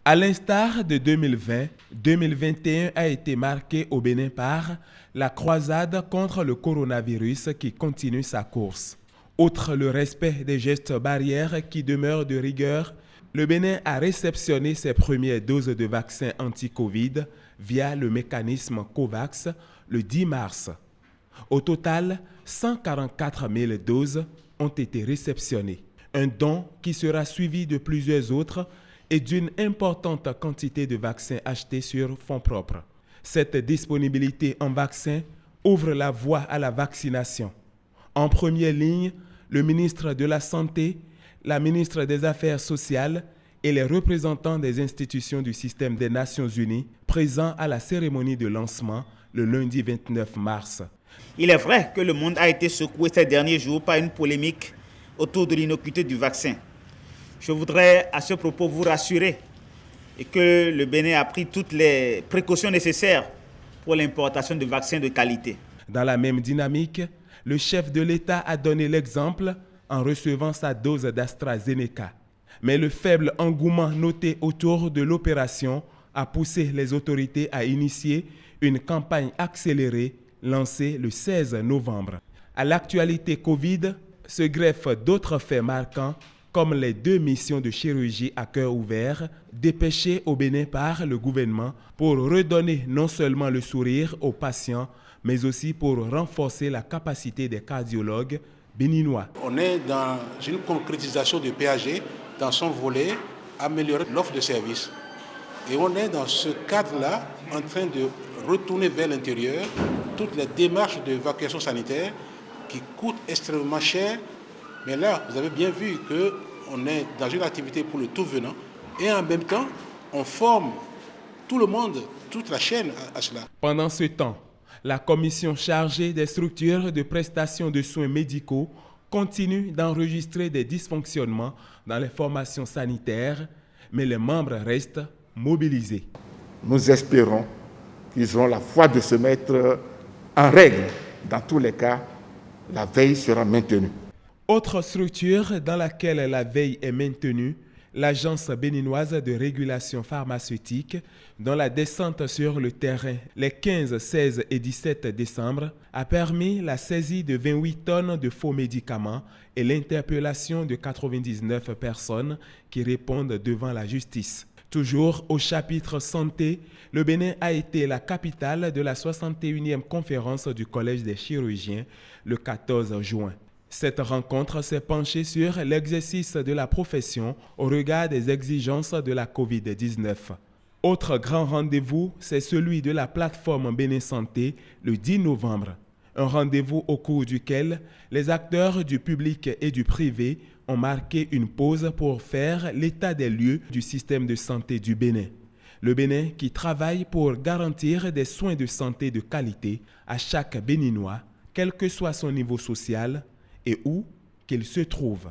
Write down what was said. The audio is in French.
À l'instar de 2020, 2021 a été marqué au Bénin par la croisade contre le coronavirus qui continue sa course. Outre le respect des gestes barrières qui demeurent de rigueur, le Bénin a réceptionné ses premières doses de vaccin anti-Covid via le mécanisme COVAX le 10 mars. Au total, 144 000 doses ont été réceptionnées. Un don qui sera suivi de plusieurs autres et d'une importante quantité de vaccins achetés sur fonds propres. Cette disponibilité en vaccins ouvre la voie à la vaccination. En première ligne, le ministre de la Santé, la ministre des Affaires sociales et les représentants des institutions du système des Nations Unies présents à la cérémonie de lancement le lundi 29 mars. Il est vrai que le monde a été secoué ces derniers jours par une polémique autour de l'innocuité du vaccin. Je voudrais à ce propos vous rassurer et que le Bénin a pris toutes les précautions nécessaires pour l'importation de vaccins de qualité. Dans la même dynamique, le chef de l'État a donné l'exemple en recevant sa dose d'AstraZeneca. Mais le faible engouement noté autour de l'opération a poussé les autorités à initier une campagne accélérée lancée le 16 novembre. À l'actualité Covid se greffent d'autres faits marquants comme les 2 missions de chirurgie à cœur ouvert dépêchées au Bénin par le gouvernement pour redonner non seulement le sourire aux patients, mais aussi pour renforcer la capacité des cardiologues béninois. On est dans une concrétisation du PAG dans son volet améliorer l'offre de services. Et on est dans ce cadre-là en train de retourner vers l'intérieur toutes les démarches d'évacuation sanitaire qui coûtent extrêmement cher. Mais là, vous avez bien vu qu'on est dans une activité pour le tout venant et en même temps, on forme tout le monde, toute la chaîne à cela. Pendant ce temps, la commission chargée des structures de prestation de soins médicaux continue d'enregistrer des dysfonctionnements dans les formations sanitaires, mais les membres restent mobilisés. Nous espérons qu'ils auront la foi de se mettre en règle. Dans tous les cas, la veille sera maintenue. Autre structure dans laquelle la veille est maintenue, l'Agence béninoise de régulation pharmaceutique, dont la descente sur le terrain les 15, 16 et 17 décembre a permis la saisie de 28 tonnes de faux médicaments et l'interpellation de 99 personnes qui répondent devant la justice. Toujours au chapitre santé, le Bénin a été la capitale de la 61e conférence du Collège des chirurgiens le 14 juin. Cette rencontre s'est penchée sur l'exercice de la profession au regard des exigences de la COVID-19. Autre grand rendez-vous, c'est celui de la plateforme Bénin Santé le 10 novembre. Un rendez-vous au cours duquel les acteurs du public et du privé ont marqué une pause pour faire l'état des lieux du système de santé du Bénin. Le Bénin qui travaille pour garantir des soins de santé de qualité à chaque Béninois, quel que soit son niveau social et où qu'il se trouve.